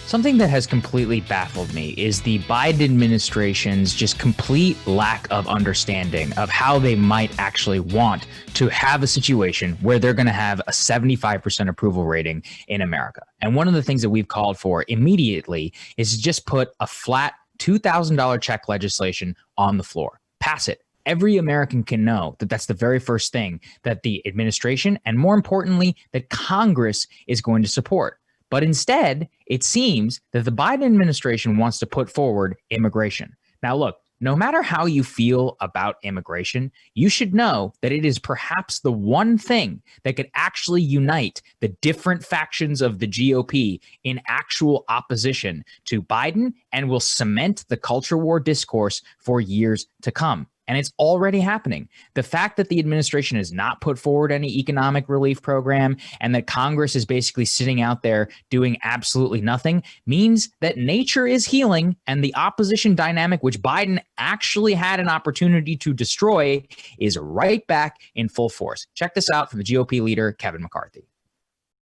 Something that has completely baffled me is the Biden administration's just complete lack of understanding of how they might actually want to have a situation where they're going to have a 75% approval rating in America. And one of the things that we've called for immediately is to just put a flat $2,000 check legislation on the floor. Pass it. Every American can know that that's the very first thing that the administration and, more importantly, that Congress is going to support. But instead, it seems that the Biden administration wants to put forward immigration. Now, look, no matter how you feel about immigration, you should know that it is perhaps the one thing that could actually unite the different factions of the GOP in actual opposition to Biden and will cement the culture war discourse for years to come. And it's already happening. The fact that the administration has not put forward any economic relief program and that Congress is basically sitting out there doing absolutely nothing means that nature is healing, and the opposition dynamic, which Biden actually had an opportunity to destroy, is right back in full force. Check this out from the GOP leader, Kevin McCarthy.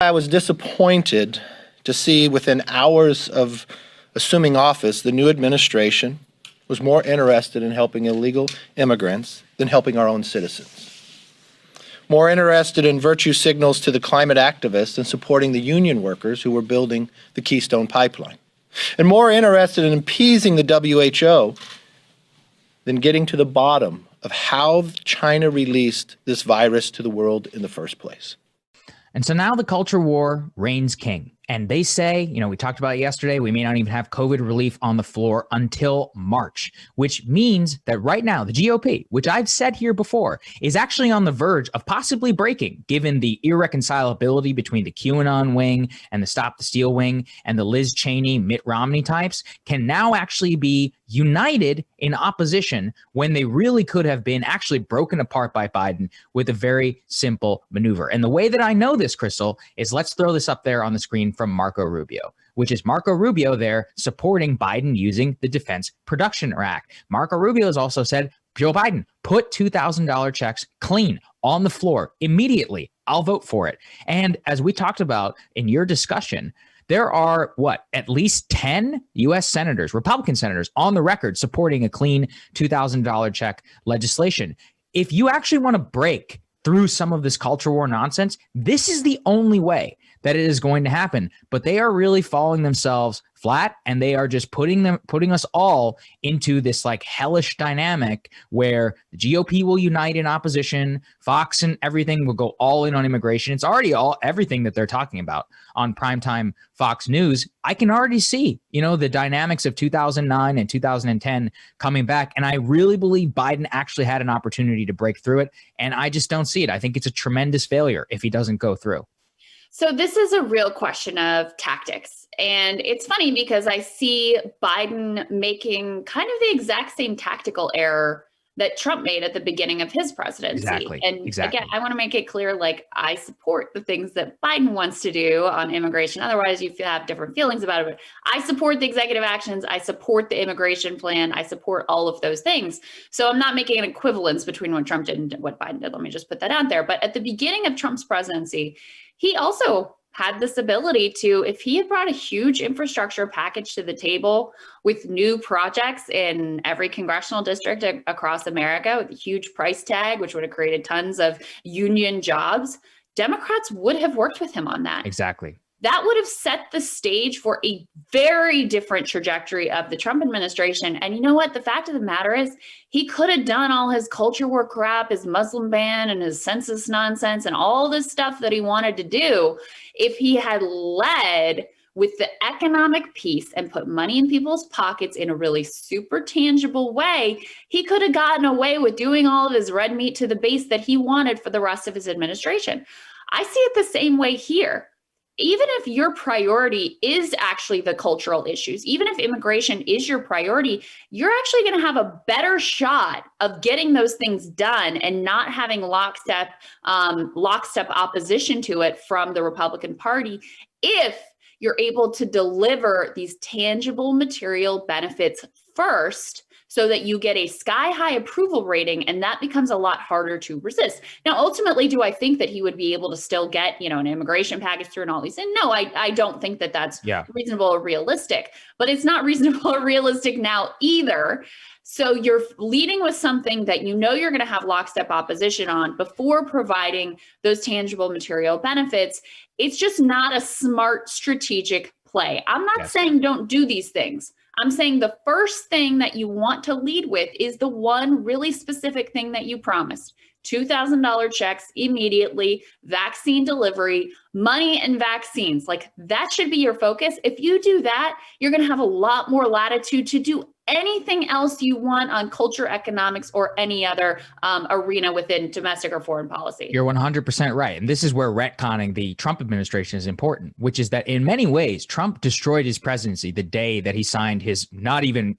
I was disappointed to see within hours of assuming office, the new administration was more interested in helping illegal immigrants than helping our own citizens. More interested in virtue signals to the climate activists than supporting the union workers who were building the Keystone Pipeline. And more interested in appeasing the WHO than getting to the bottom of how China released this virus to the world in the first place. And so now the culture war reigns king. And they say, we talked about it yesterday, we may not even have COVID relief on the floor until March, which means that right now the GOP, which I've said here before, is actually on the verge of possibly breaking, given the irreconcilability between the QAnon wing and the Stop the Steal wing and the Liz Cheney, Mitt Romney types, can now actually be united in opposition when they really could have been actually broken apart by Biden with a very simple maneuver. And the way that I know this, Crystal, is let's throw this up there on the screen from Marco Rubio, which is Marco Rubio there supporting Biden using the Defense Production Act. Marco Rubio has also said, Joe Biden, put $2,000 checks clean on the floor immediately. I'll vote for it. And as we talked about in your discussion, there are, at least 10 U.S. senators, Republican senators, on the record supporting a clean $2,000 check legislation. If you actually want to break through some of this culture war nonsense, this is the only way that it is going to happen. But they are really falling themselves flat, and they are just putting us all into this like hellish dynamic where the GOP will unite in opposition, Fox and everything will go all in on immigration. It's already everything that they're talking about on primetime Fox News. I can already see, the dynamics of 2009 and 2010 coming back. And I really believe Biden actually had an opportunity to break through it. And I just don't see it. I think it's a tremendous failure if he doesn't go through. So this is a real question of tactics. And it's funny because I see Biden making kind of the exact same tactical error that Trump made at the beginning of his presidency. Exactly. Again, I want to make it clear, I support the things that Biden wants to do on immigration. Otherwise, you have different feelings about it. But I support the executive actions. I support the immigration plan. I support all of those things. So I'm not making an equivalence between what Trump did and what Biden did. Let me just put that out there. But at the beginning of Trump's presidency, he also had this ability to, if he had brought a huge infrastructure package to the table with new projects in every congressional district across America with a huge price tag, which would have created tons of union jobs, Democrats would have worked with him on that. Exactly. That would have set the stage for a very different trajectory of the Trump administration. And you know what? The fact of the matter is he could have done all his culture war crap, his Muslim ban and his census nonsense and all this stuff that he wanted to do if he had led with the economic piece and put money in people's pockets in a really super tangible way. He could have gotten away with doing all of his red meat to the base that he wanted for the rest of his administration. I see it the same way here. Even if your priority is actually the cultural issues, even if immigration is your priority, you're actually going to have a better shot of getting those things done and not having lockstep opposition to it from the Republican Party if you're able to deliver these tangible material benefits first, so that you get a sky high approval rating, and that becomes a lot harder to resist. Now, ultimately, do I think that he would be able to still get, an immigration package through and all these things? No, I don't think that that's reasonable or realistic, but it's not reasonable or realistic now either. So you're leading with something that you're going to have lockstep opposition on before providing those tangible material benefits. It's just not a smart strategic play. I'm not saying don't do these things. I'm saying the first thing that you want to lead with is the one really specific thing that you promised. $2,000 checks immediately, vaccine delivery, money and vaccines. Like that should be your focus. If you do that, you're going to have a lot more latitude to do anything else you want on culture, economics, or any other arena within domestic or foreign policy. You're 100% right. And this is where retconning the Trump administration is important, which is that in many ways, Trump destroyed his presidency the day that he signed his not even,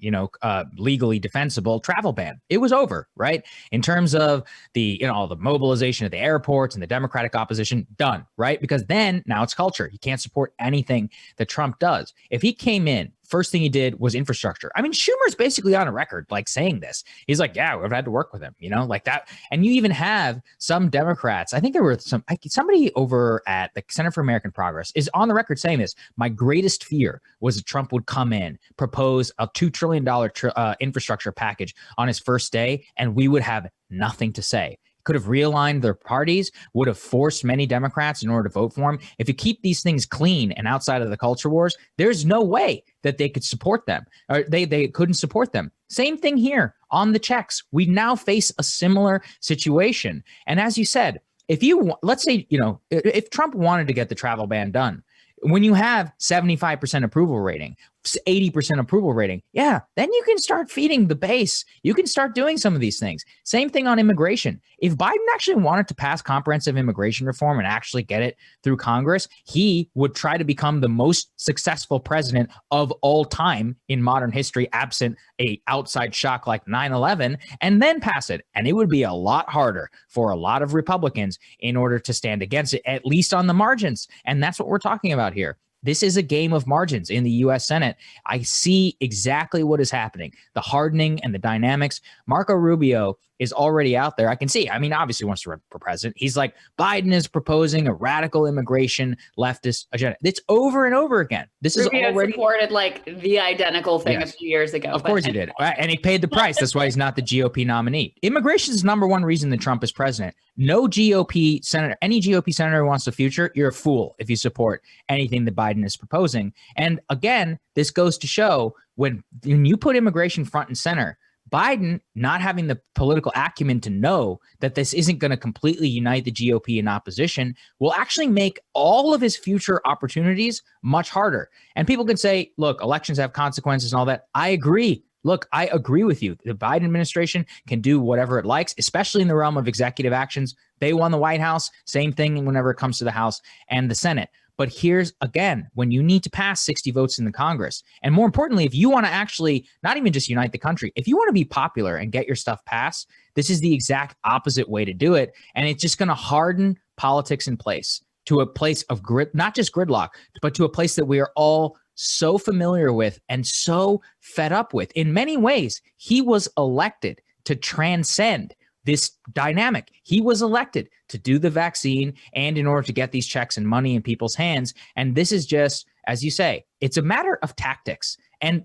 legally defensible travel ban. It was over, right? In terms of the mobilization of the airports and the Democratic opposition, done, right? Because then now it's culture. You can't support anything that Trump does. If he came in, first thing he did was infrastructure. I mean, Schumer's basically on a record like saying this. He's like, yeah, we've had to work with him, like that. And you even have some Democrats. I think there were somebody over at the Center for American Progress is on the record saying this. My greatest fear was that Trump would come in, propose a $2 trillion infrastructure package on his first day, and we would have nothing to say. Could have realigned their parties, would have forced many Democrats in order to vote for him. If you keep these things clean and outside of the culture wars, there's no way that they could support them, or they couldn't support them. Same thing here on the checks. We now face a similar situation. And as you said, let's say, if Trump wanted to get the travel ban done, when you have 75% approval rating, 80% approval rating, then you can start feeding the base. You can start doing some of these things. Same thing on immigration. If Biden actually wanted to pass comprehensive immigration reform and actually get it through Congress, he would try to become the most successful president of all time in modern history, absent a outside shock like 9/11, and then pass it. And it would be a lot harder for a lot of Republicans in order to stand against it, at least on the margins. And that's what we're talking about here. This is a game of margins in the U.S. Senate. I see exactly what is happening, the hardening and the dynamics. Marco Rubio is already out there. I can see. I mean, obviously wants to run for president. He's like, Biden is proposing a radical immigration leftist agenda. It's over and over again. This Rubio is already supported like the identical thing a few years ago. Of course he did. And he paid the price. That's why he's not the GOP nominee. Immigration is number one reason that Trump is president. No GOP senator, any GOP senator who wants the future, you're a fool if you support anything that Biden is proposing. And again, this goes to show when you put immigration front and center, Biden not having the political acumen to know that this isn't going to completely unite the GOP in opposition will actually make all of his future opportunities much harder. And people can say, look, elections have consequences and all that. I agree. Look, I agree with you. The Biden administration can do whatever it likes, especially in the realm of executive actions. They won the White House. Same thing whenever it comes to the House and the Senate. But here's, again, when you need to pass 60 votes in the Congress, and more importantly, if you want to actually not even just unite the country, if you want to be popular and get your stuff passed, this is the exact opposite way to do it. And it's just going to harden politics in place to a place of not just gridlock, but to a place that we are all so familiar with and so fed up with. In many ways, he was elected to transcend this dynamic. He was elected to do the vaccine and in order to get these checks and money in people's hands. And this is just, as you say, it's a matter of tactics.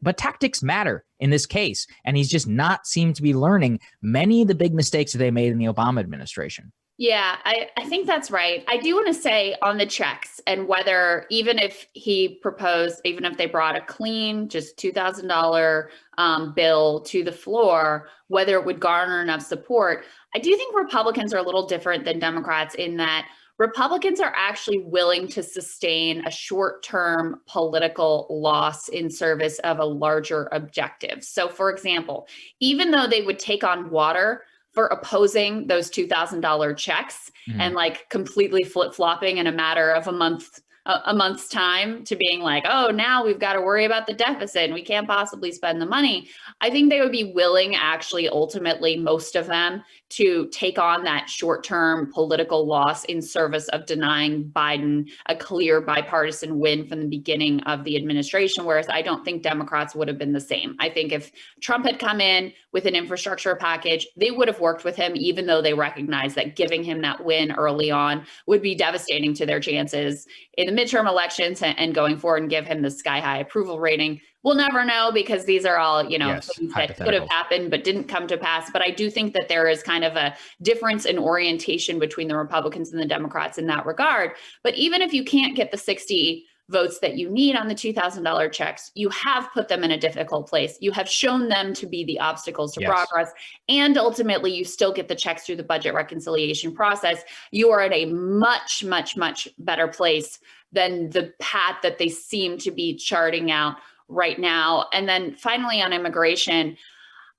But tactics matter in this case. And he's just not seemed to be learning many of the big mistakes that they made in the Obama administration. Yeah, I think that's right. I do want to say on the checks and whether even if he proposed, even if they brought a clean, just $2,000 bill to the floor, whether it would garner enough support. I do think Republicans are a little different than Democrats in that Republicans are actually willing to sustain a short-term political loss in service of a larger objective. So, for example, even though they would take on water for opposing those $2,000 checks and like completely flip-flopping in a matter of a month a month's time to being like, oh, now we've got to worry about the deficit and we can't possibly spend the money. I think they would be willing, actually, ultimately, most of them, to take on that short-term political loss in service of denying Biden a clear bipartisan win from the beginning of the administration, whereas I don't think Democrats would have been the same. I think if Trump had come in with an infrastructure package, they would have worked with him, even though they recognize that giving him that win early on would be devastating to their chances in the midterm elections and going forward, and give him the sky-high approval rating. We'll never know, because these are all, things that could have happened but didn't come to pass. But I do think that there is kind of a difference in orientation between the Republicans and the Democrats in that regard. But even if you can't get the 60 votes that you need on the $2,000 checks, you have put them in a difficult place. You have shown them to be the obstacles to progress. And ultimately, you still get the checks through the budget reconciliation process. You are at a much, much, much better place than the path that they seem to be charting out right now. And then finally, on immigration,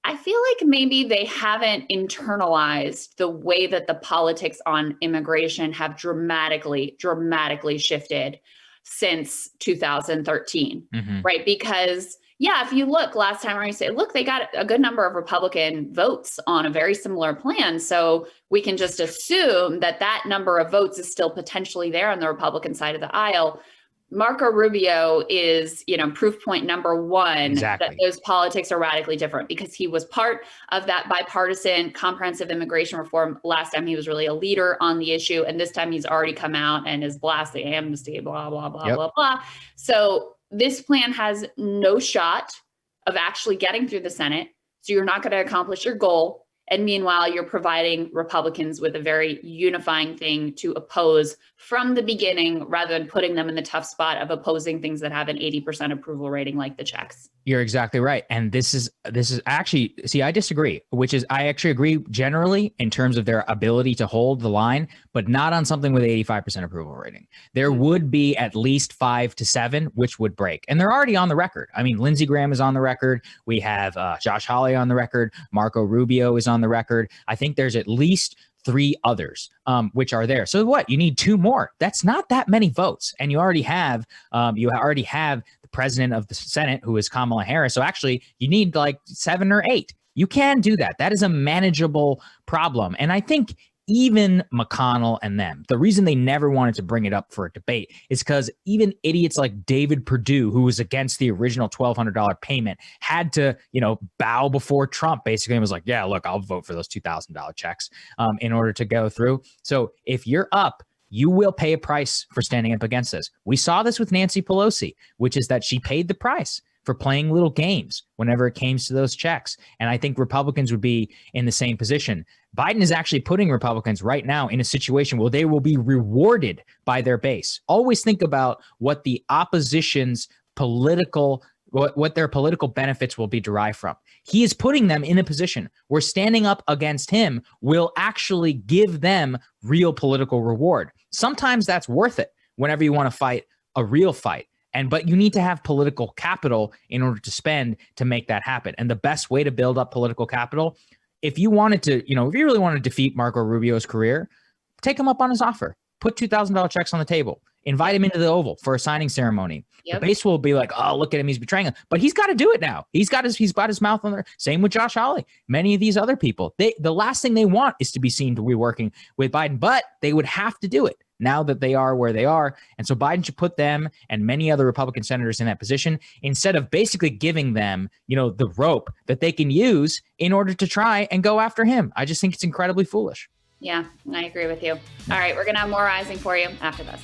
I feel like maybe they haven't internalized the way that the politics on immigration have dramatically shifted since 2013, right? Because if you look last time, you say, look, they got a good number of Republican votes on a very similar plan. So we can just assume that that number of votes is still potentially there on the Republican side of the aisle. Marco Rubio is, proof point number one that those politics are radically different, because he was part of that bipartisan comprehensive immigration reform. Last time he was really a leader on the issue. And this time he's already come out and is blasting amnesty, blah, blah, blah, blah, blah. So this plan has no shot of actually getting through the Senate. So you're not going to accomplish your goal. And meanwhile, you're providing Republicans with a very unifying thing to oppose from the beginning, rather than putting them in the tough spot of opposing things that have an 80% approval rating, like the checks. You're exactly right. And this is actually, see, I disagree, which is, I actually agree generally in terms of their ability to hold the line, but not on something with 85% approval rating. There would be at least 5 to 7, which would break. And they're already on the record. I mean, Lindsey Graham is on the record. We have Josh Hawley on the record. Marco Rubio is on the record. I think there's at least 3 others, which are there. So what? You need 2 more. That's not that many votes. And you already have the president of the Senate, who is Kamala Harris. So actually, you need like 7 or 8. You can do that. That is a manageable problem. And I think even McConnell and them, the reason they never wanted to bring it up for a debate is because even idiots like David Perdue, who was against the original $1,200 payment, had to, bow before Trump, basically, and was like, yeah, look, I'll vote for those $2,000 checks in order to go through. So if you're up, you will pay a price for standing up against this. We saw this with Nancy Pelosi, which is that she paid the price for playing little games whenever it came to those checks. And I think Republicans would be in the same position. Biden is actually putting Republicans right now in a situation where they will be rewarded by their base. Always think about what the opposition's what their political benefits will be derived from. He is putting them in a position where standing up against him will actually give them real political reward. Sometimes that's worth it whenever you want to fight a real fight. But you need to have political capital in order to spend to make that happen. And the best way to build up political capital, if you wanted to, if you really want to defeat Marco Rubio's career, take him up on his offer. Put $2,000 checks on the table. Invite him into the Oval for a signing ceremony. The base will be like, oh, look at him, he's betraying him. But he's got to do it now. He's got his mouth on there. Same with Josh Hawley. Many of these other people. The last thing they want is to be seen to be working with Biden, but they would have to do it now that they are where they are. And so Biden should put them and many other Republican senators in that position, instead of basically giving them, the rope that they can use in order to try and go after him. I just think it's incredibly foolish. Yeah, I agree with you. All right, we're going to have more Rising for you after this.